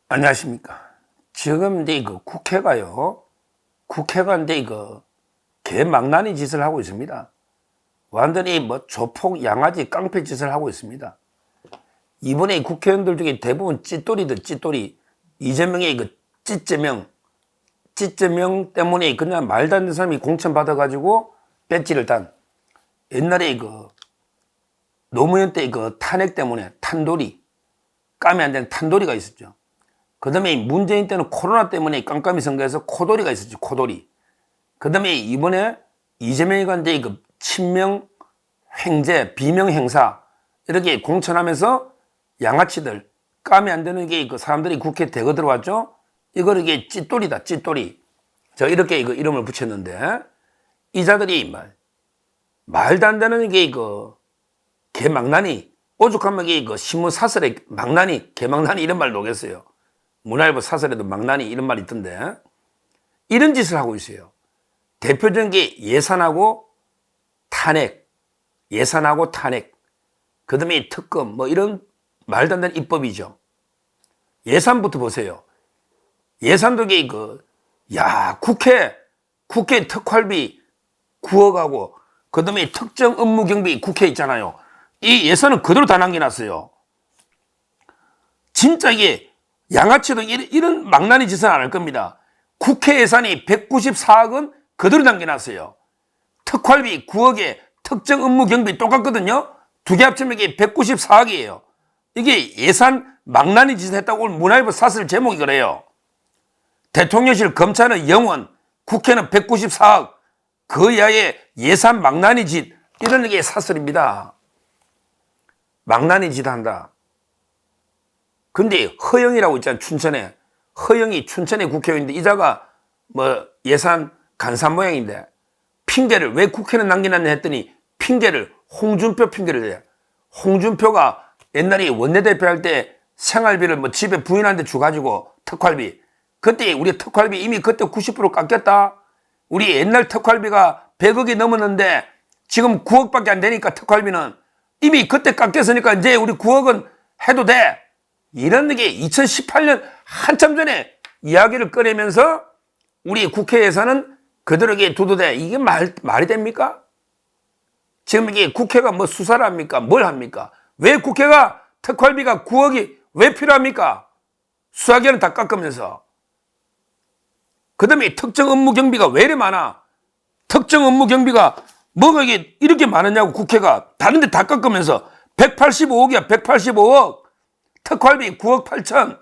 안녕하십니까. 지금 이제 국회가요. 국회가 이제 개망나니 짓을 하고 있습니다. 완전히 조폭 양아지 깡패 짓을 하고 있습니다. 이번에 국회의원들 중에 대부분 찌또리들, 찌또리. 이재명의 찌재명 때문에 그냥 말도 안 되는 사람이 공천 받아가지고 배지를 단. 옛날에 노무현 때 탄핵 때문에 탄도리, 까면 안 되는 탄도리가 있었죠. 그 다음에 문재인 때는 코로나 때문에 깜깜이 선거에서 코돌이가 있었지, 코돌이. 그 다음에 이번에 이재명이 간데 친명, 횡재, 비명 행사, 이렇게 공천하면서 양아치들, 까면 안 되는 게 사람들이 국회에 대거 들어왔죠? 이게 찌돌이다, 찌돌이. 제가 이렇게 이름을 붙였는데, 이 자들이 말도 안 되는 게 개망나니, 오죽하면 신문 사설에 망나니, 개망나니 이런 말 녹였어요. 문화일보 사설에도 망나니 이런 말이 있던데 이런 짓을 하고 있어요. 대표적인 게 예산하고 탄핵, 예산하고 탄핵, 그 다음에 특검 이런 말도 안 되는 입법이죠. 예산부터 보세요. 예산도 국회 특활비 9억하고 그 다음에 특정 업무 경비 국회 있잖아요. 이 예산은 그대로 다 남겨놨어요. 진짜 이게 양아치도 이런 망나니 짓은 안 할 겁니다. 국회 예산이 194억은 그대로 남겨놨어요. 특활비 9억에 특정 업무 경비 똑같거든요. 두 개 합치면 이게 194억이에요. 이게 예산 망나니 짓을 했다고 오늘 문화일보 사설 제목이 그래요. 대통령실 검찰은 0원, 국회는 194억. 그 이하의 예산 망나니 짓, 이런 게 사설입니다. 망나니 짓 한다. 근데 허영이라고 있잖아요. 춘천에. 허영이 춘천의 국회의원인데 이자가 예산 간사 모양인데 핑계를 왜 국회는 남겨놨냐 했더니 핑계를 홍준표 핑계를 대요. 홍준표가 옛날에 원내대표 할 때 생활비를 집에 부인한테 줘가지고 특활비. 그때 우리 특활비 이미 그때 90% 깎였다. 우리 옛날 특활비가 100억이 넘었는데 지금 9억밖에 안 되니까 특활비는 이미 그때 깎였으니까 이제 우리 9억은 해도 돼. 이런 게 2018년 한참 전에 이야기를 꺼내면서 우리 국회 예산은 그대로 두도돼. 이게 말이 됩니까? 지금 이게 국회가 수사를 합니까? 뭘 합니까? 왜 국회가 특활비가 9억이 왜 필요합니까? 수사기관은 다 깎으면서. 그 다음에 특정 업무 경비가 왜 이래 많아? 특정 업무 경비가 뭐가 이렇게 많았냐고 국회가 다른 데 다 깎으면서 185억이야, 185억. 특활비 9억 8천.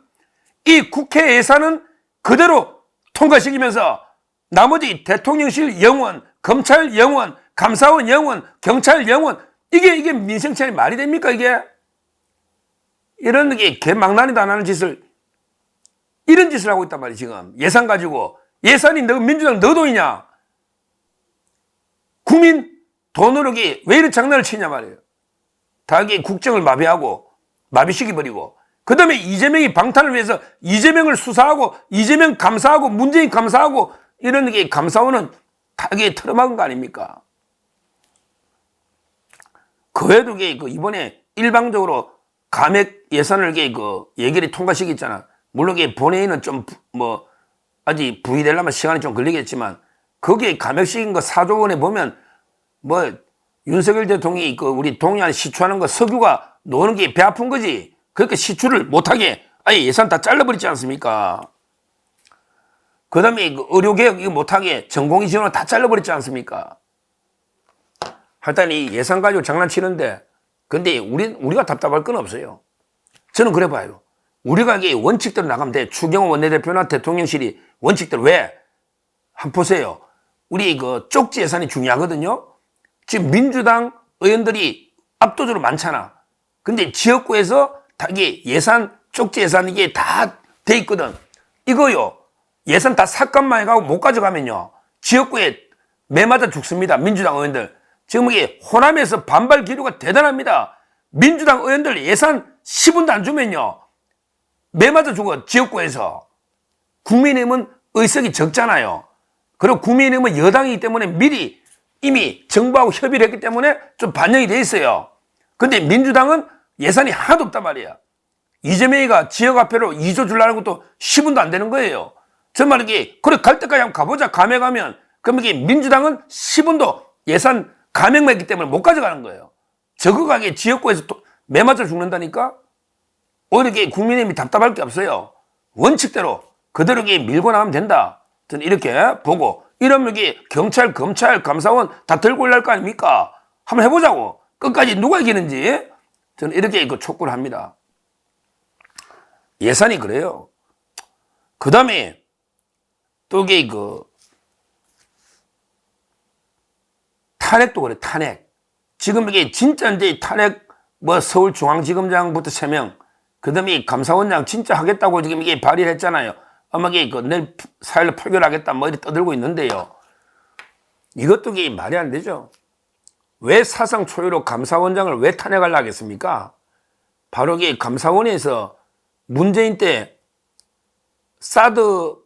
이 국회 예산은 그대로 통과시키면서 나머지 대통령실 0원, 검찰 0원, 감사원 0원, 경찰 0원. 이게 민생차이 말이 됩니까, 이게? 이런 게 개망나니도 안 하는 짓을, 이런 짓을 하고 있단 말이야, 지금. 예산 가지고. 예산이 민주당 너 돈이냐? 국민 돈으로 왜 이런 장난을 치냐 말이에요. 다 국정을 마비시켜버리고. 그 다음에 이재명이 방탄을 위해서 이재명을 수사하고, 이재명 감사하고, 문재인 감사하고, 이런 게 감사원은 다 틀어막은 거 아닙니까? 그 외에도 이번에 일방적으로 감액 예산을 얘기를 통과시켰잖아. 물론 본회의는 좀 아직 부의되려면 시간이 좀 걸리겠지만, 거기에 감액시킨 거 4조 원에 보면, 윤석열 대통령이 우리 동해안 시추하는 거 석유가 노는 게 배 아픈 거지. 그렇게 시추를 못하게 아예 예산 다 잘라버리지 않습니까? 그 다음에 의료개혁 이거 못하게 전공의 지원을 다 잘라버리지 않습니까? 하여튼 이 예산 가지고 장난치는데, 근데 우리가 답답할 건 없어요. 저는 그래 봐요. 우리가 원칙대로 나가면 돼. 추경호 원내대표나 대통령실이 원칙대로 왜? 한번 보세요. 우리 쪽지 예산이 중요하거든요. 지금 민주당 의원들이 압도적으로 많잖아. 근데 지역구에서 다 예산, 쪽지 예산 이게 다 돼 있거든. 이거요. 예산 다 삭감만 해가고 못 가져가면요. 지역구에 매 맞아 죽습니다. 민주당 의원들. 지금 이게 호남에서 반발 기류가 대단합니다. 민주당 의원들 예산 10원도 안 주면요. 매 맞아 죽어. 지역구에서. 국민의힘은 의석이 적잖아요. 그리고 국민의힘은 여당이기 때문에 미리 이미 정부하고 협의를 했기 때문에 좀 반영이 돼 있어요. 근데 민주당은 예산이 하나도 없단 말이야. 이재명이가 지역화폐로 2조 주려는 것도 10원도 안 되는 거예요. 정말 이게 그래 갈 때까지 한번 가보자. 감에 가면 그럼 이게 민주당은 10원도 예산 감액만 했기 때문에 못 가져가는 거예요. 저거가게 지역구에서 매맞아 죽는다니까. 오히려 이게 국민의힘이 답답할 게 없어요. 원칙대로 그대로 이게 밀고 나가면 된다. 저는 이렇게 보고 이러면 이게 경찰, 검찰, 감사원 다 들고 올라갈 거 아닙니까? 한번 해보자고. 끝까지 누가 이기는지 저는 이렇게 촉구를 합니다. 예산이 그래요. 그 다음에 또 이게 탄핵도 그래, 탄핵. 지금 이게 진짜 이제 탄핵 뭐 서울중앙지검장부터 3명, 그 다음에 감사원장 진짜 하겠다고 지금 이게 발의를 했잖아요. 아마 이게 내일 4일로 표결하겠다 뭐 이렇게 떠들고 있는데요. 이것도 이게 말이 안 되죠. 왜 사상 초유로 감사원장을 왜 탄핵하려고 하겠습니까? 바로 이게 감사원에서 문재인 때 사드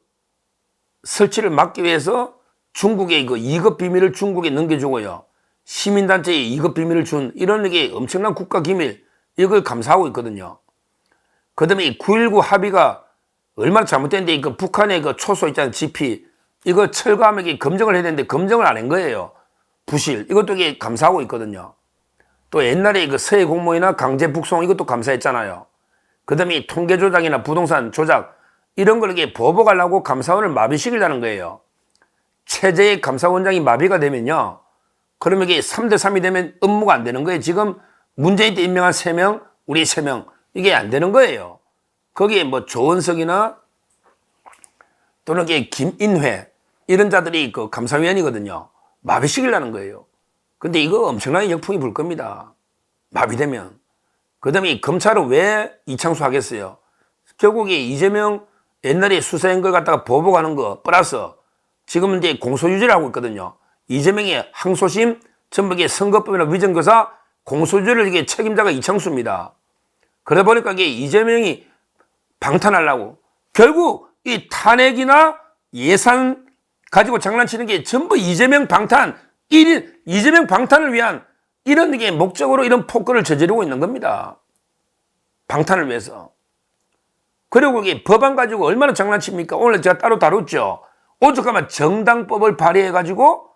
설치를 막기 위해서 중국의 2급 비밀을 중국에 넘겨주고요. 시민단체에 2급 비밀을 준 이런 게 엄청난 국가기밀, 이걸 감사하고 있거든요. 그 다음에 9.19 합의가 얼마나 잘못됐는데 북한의 초소 있잖아요. GP. 이거 철거하면 검증을 해야 되는데 검증을 안 한 거예요. 부실. 이것도 이게 감사하고 있거든요. 또 옛날에 서해 공무원이나 강제 북송 이것도 감사했잖아요. 그 다음에 통계 조작이나 부동산 조작 이런 걸 이렇게 보복하려고 감사원을 마비시키려는 거예요. 체제의 감사원장이 마비가 되면요. 그러면 이게 3대3이 되면 업무가 안 되는 거예요. 지금 문재인 때 임명한 3명, 우리 3명. 이게 안 되는 거예요. 거기에 뭐 조은석이나 또는 이게 김인회 이런 자들이 감사위원이거든요. 마비시키려는 거예요. 근데 이거 엄청나게 역풍이 불 겁니다. 마비되면. 그 다음에 검찰은 왜 이창수 하겠어요? 결국에 이재명 옛날에 수사한 걸 갖다가 보복하는 거 플러스 지금은 이제 공소유지를 하고 있거든요. 이재명의 항소심, 전부 선거법이나 위정교사, 공소유지를 이게 책임자가 이창수입니다. 그러다 보니까 이게 이재명이 방탄하려고 결국 이 탄핵이나 예산 가지고 장난치는 게 전부 이재명 방탄, 이재명 방탄을 위한 이런 게 목적으로 이런 폭거를 저지르고 있는 겁니다. 방탄을 위해서. 그리고 이게 법안 가지고 얼마나 장난칩니까? 오늘 제가 따로 다뤘죠. 오죽하면 정당법을 발의해가지고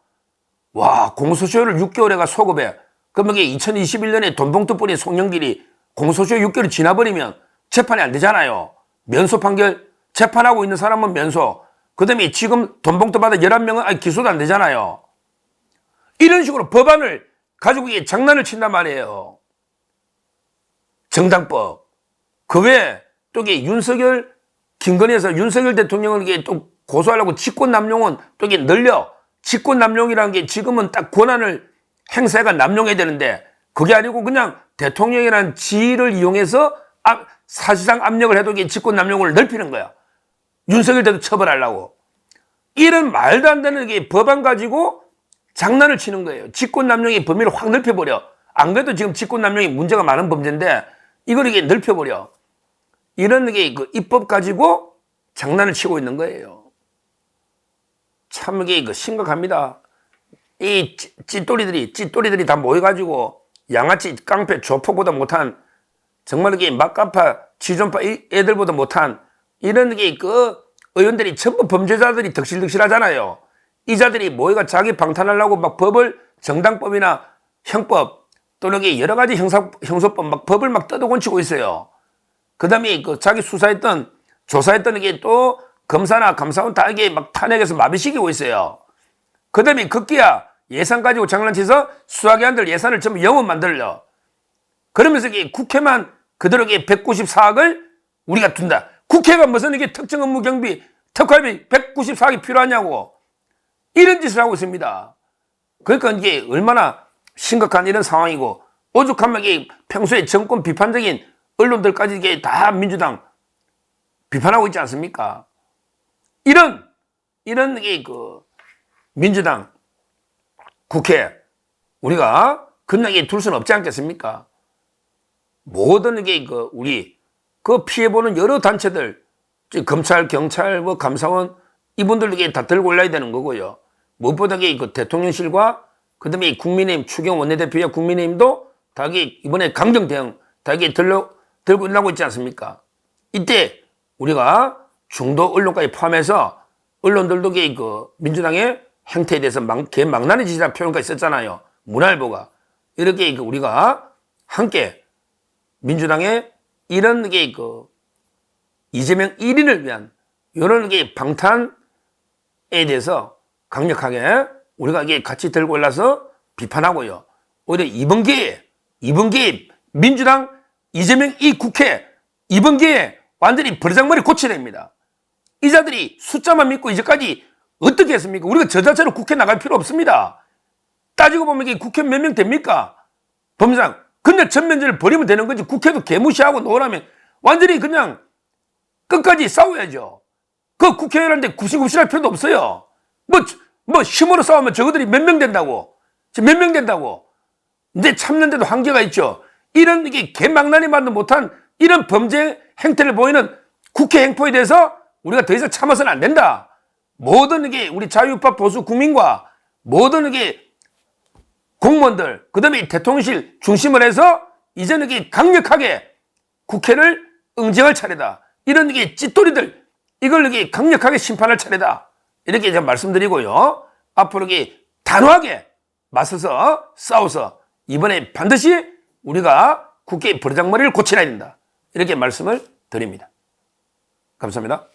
와 공소시효를 6개월에가 소급해. 그러면 이게 2021년에 돈봉투 뿌린 송영길이 공소시효 6개월이 지나버리면 재판이 안 되잖아요. 면소 판결 재판하고 있는 사람은 면소. 그 다음에 지금 돈봉투 받아 11명은 기소도 안 되잖아요. 이런 식으로 법안을 가지고 이게 장난을 친단 말이에요. 정당법. 그 외에 또 이게 윤석열, 김건희에서 윤석열 대통령을 이게 또 고소하려고 직권남용은 또 이게 늘려. 직권남용이라는 게 지금은 딱 권한을 행사가 남용해야 되는데 그게 아니고 그냥 대통령이라는 지위를 이용해서 사실상 압력을 해도 이게 직권남용을 넓히는 거야. 윤석열 대도 처벌하려고. 이런 말도 안 되는 게 법안 가지고 장난을 치는 거예요. 직권남용의 범위를 확 넓혀버려. 안 그래도 지금 직권남용이 문제가 많은 범죄인데 이걸 이게 넓혀버려. 이런 게 입법 가지고 장난을 치고 있는 거예요. 참 이게 심각합니다. 이 찌또리들이 다 모여가지고 양아치 깡패 조폭보다 못한 정말 이게 막가파 지존파 애들보다 못한 이런 게 의원들이 전부 범죄자들이 덕실덕실하잖아요. 이 자들이 모여가 자기 방탄하려고 막 법을 정당법이나 형법 또는 여러 가지 형소법 막 법을 막 뜯어곤치고 있어요. 그 다음에 자기 수사했던 조사했던 게 또 검사나 감사원 다 이게 막 탄핵해서 마비시키고 있어요. 그 다음에 급기야 예산 가지고 장난쳐서 수사기관들 예산을 전부 영원 만들려. 그러면서 이게 국회만 그대로 194억을 우리가 둔다. 국회가 무슨 이게 특정 업무 경비 특활비 194억이 필요하냐고. 이런 짓을 하고 있습니다. 그러니까 이게 얼마나 심각한 이런 상황이고 오죽하면 이게 평소에 정권 비판적인 언론들까지 이게 다 민주당 비판하고 있지 않습니까? 이런 게 민주당 국회 우리가 그냥 둘 수는 없지 않겠습니까? 모든 게 우리 피해보는 여러 단체들 검찰, 경찰, 감사원 이분들에게 다 들고 올라야 되는 거고요. 무엇보다 대통령실과 그다음에 국민의힘 추경 원내대표와 국민의힘도 다 이번에 강경 대응 다 들러 들고 일어나고 있지 않습니까? 이때 우리가 중도 언론까지 포함해서 언론들도 그 민주당의 행태에 대해서 개망나니짓이라는 표현까지 썼잖아요. 문화일보가. 이렇게 우리가 함께 민주당의 이런 그 이재명 1인을 위한 이런 방탄에 대해서 강력하게 우리가 같이 들고 올라서 비판하고요. 오히려 이번 기회에 민주당 이재명 이 국회 이번 기회에 완전히 버르장머리 고쳐야 됩니다. 이 자들이 숫자만 믿고 이제까지 어떻게 했습니까? 우리가 저 자체로 국회 나갈 필요 없습니다. 따지고 보면 이게 국회 몇 명 됩니까? 법상 그냥 전면전을 벌이면 되는 거지. 국회도 개무시하고 노라면 완전히 그냥 끝까지 싸워야죠. 그 국회의원한테 굽신굽신할 필요도 없어요. 뭐 힘으로 싸우면 저거들이 몇 명 된다고. 몇 명 된다고. 근데 참는데도 한계가 있죠. 이런 개망나니 만도 못한 이런 범죄 행태를 보이는 국회 행포에 대해서 우리가 더 이상 참아서는 안 된다. 모든 우리 자유우파 보수 국민과 모든 공무원들, 그 다음에 대통령실 중심을 해서 이제는 강력하게 국회를 응징할 차례다. 이런 찌또리들, 이걸 강력하게 심판할 차례다. 이렇게 제가 말씀드리고요. 앞으로 단호하게 맞서서 싸워서 이번에 반드시 우리가 국회의 버르장머리를 고쳐야 된다. 이렇게 말씀을 드립니다. 감사합니다.